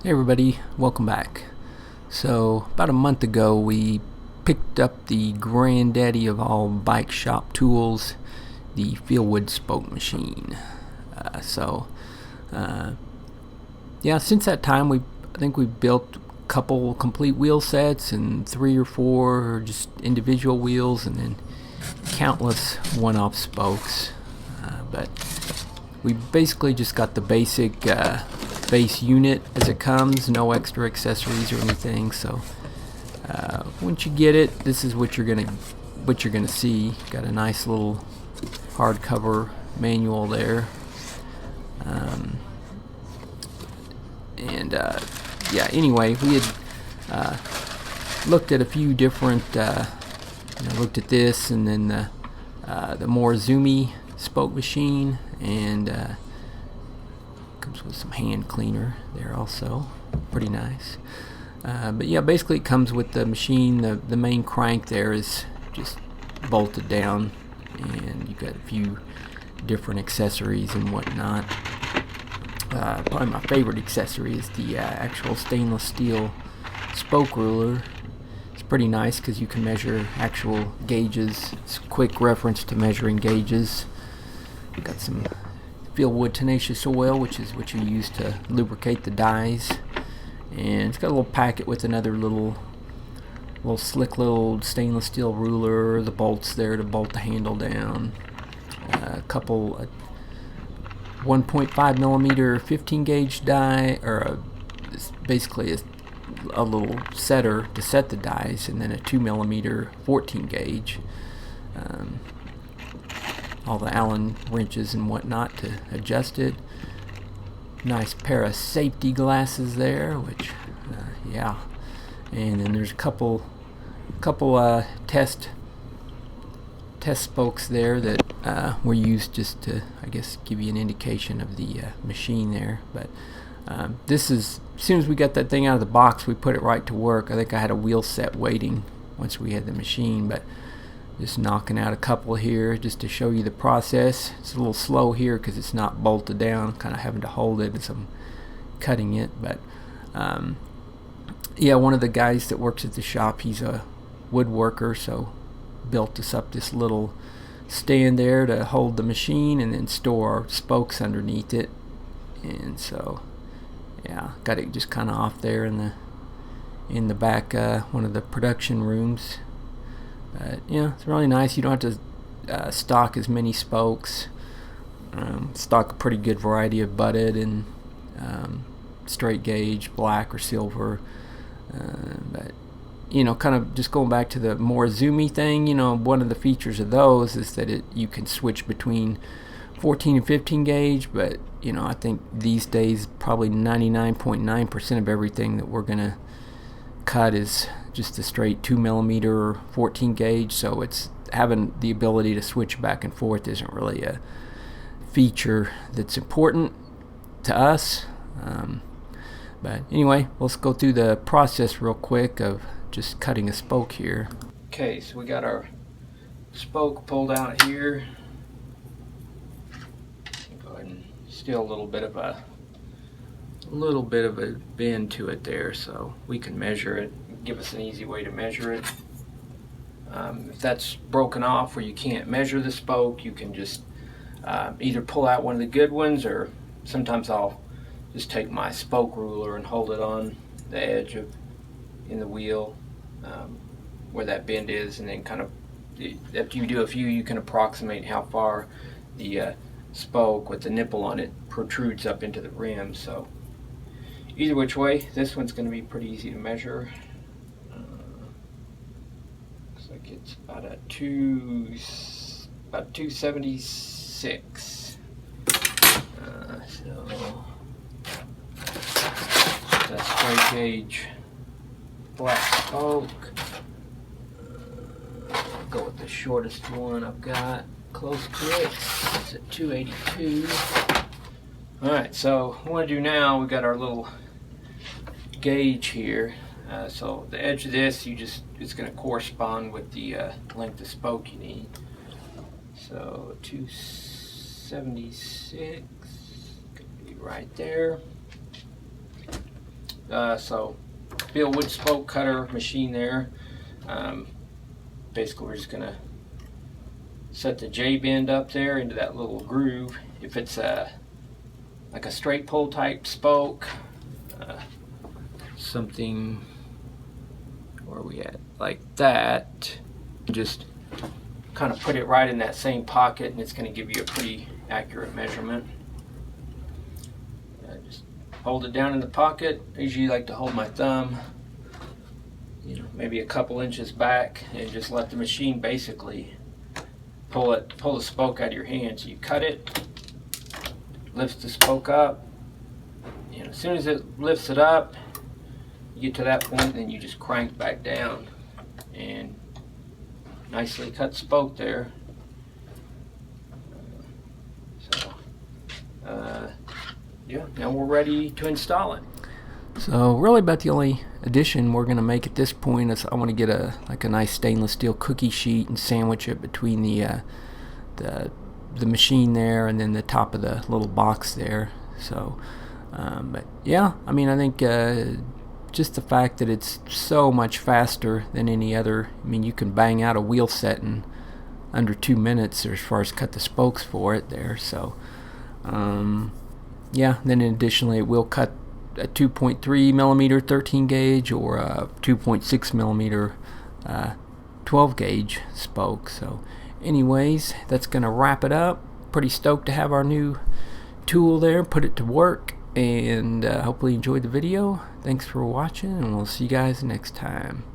Hey everybody, welcome back. So, about a month ago, we picked up the granddaddy of all bike shop tools, the Fieldwood spoke machine. Uh, so, uh, yeah, since that time, I think we built a couple complete wheel sets and 3 or 4 just individual wheels, and then countless one-off spokes. But we basically just got the basic base unit as it comes, no extra accessories or anything. So once you get it, this is what you're gonna see. Got a nice little hardcover manual there, and yeah. Anyway, we had looked at a few different. Looked at this, and then the more zoomy spoke machine, and comes with some hand cleaner there also, pretty nice. But yeah, basically it comes with the machine. The main crank there is just bolted down, and you've got a few different accessories and whatnot. Probably my favorite accessory is the actual stainless steel spoke ruler. It's pretty nice because you can measure actual gauges. It's a quick reference to measuring gauges. Got some Fieldwood tenacious oil, which is what you use to lubricate the dies, and it's got a little packet with another little slick little stainless steel ruler, the bolts there to bolt the handle down, a couple 1.5 millimeter 15 gauge die, or basically a little setter to set the dies, and then a 2 millimeter 14 gauge. All the Allen wrenches and whatnot to adjust it. Nice pair of safety glasses there, which yeah. And then there's a couple test spokes there that were used just to, I guess, give you an indication of the machine there. But this is, as soon as we got that thing out of the box, we put it right to work. I think I had a wheel set waiting once we had the machine, but just knocking out a couple here just to show you the process. It's a little slow here because it's not bolted down, kind of having to hold it as I'm cutting it. But yeah, one of the guys that works at the shop, he's a woodworker, so built us up this little stand there to hold the machine and then store our spokes underneath it. And so yeah, got it just kind of off there in the back, one of the production rooms. But yeah, it's really nice. You don't have to stock as many spokes. Stock a pretty good variety of butted and straight gauge, black or silver. But kind of just going back to the more zoomy thing, one of the features of those is that you can switch between 14 and 15 gauge. But I think these days probably 99.9% of everything that we're gonna cut is just a straight 2 millimeter or 14 gauge, so it's having the ability to switch back and forth isn't really a feature that's important to us. But anyway, let's go through the process real quick of just cutting a spoke here. Okay, so we got our spoke pulled out here. Go ahead and still a little bit of a bend to it there, so we can measure it, give us an easy way to measure it. If that's broken off where you can't measure the spoke, you can just either pull out one of the good ones, or sometimes I'll just take my spoke ruler and hold it on the edge in the wheel where that bend is, and then kind of, after you do a few, you can approximate how far the spoke with the nipple on it protrudes up into the rim. So either which way, this one's going to be pretty easy to measure. Looks like it's about 276. So that's straight gauge black spoke. I'll go with the shortest one I've got close to it. It's at 282. Alright, so what we want to do now, we got our little gauge here. So the edge of this, it's going to correspond with the length of spoke you need. So 276, could be right there. So be a wood spoke cutter machine there. Basically we're just gonna set the J bend up there into that little groove. If it's like a straight pull type spoke, something, where are we at, like that, just kind of put it right in that same pocket and it's going to give you a pretty accurate measurement. Just hold it down in the pocket. I usually like to hold my thumb, maybe a couple inches back, and just let the machine basically pull the spoke out of your hand. So you cut it, lifts the spoke up, and as soon as it lifts it up, you get to that point, then you just crank back down, and nicely cut spoke there. Yeah, now we're ready to install it. So really about the only addition we're going to make at this point is I want to get a nice stainless steel cookie sheet and sandwich it between the machine there and then the top of the little box there. So but yeah, I mean, I think just the fact that it's so much faster than any other. I mean, you can bang out a wheel set in under 2 minutes as far as cut the spokes for it there. So yeah, then additionally it will cut a 2.3 millimeter 13 gauge or a 2.6 millimeter 12 gauge spoke. So anyways, that's gonna wrap it up. Pretty stoked to have our new tool there, put it to work, and hopefully you enjoyed the video. Thanks for watching, and we'll see you guys next time.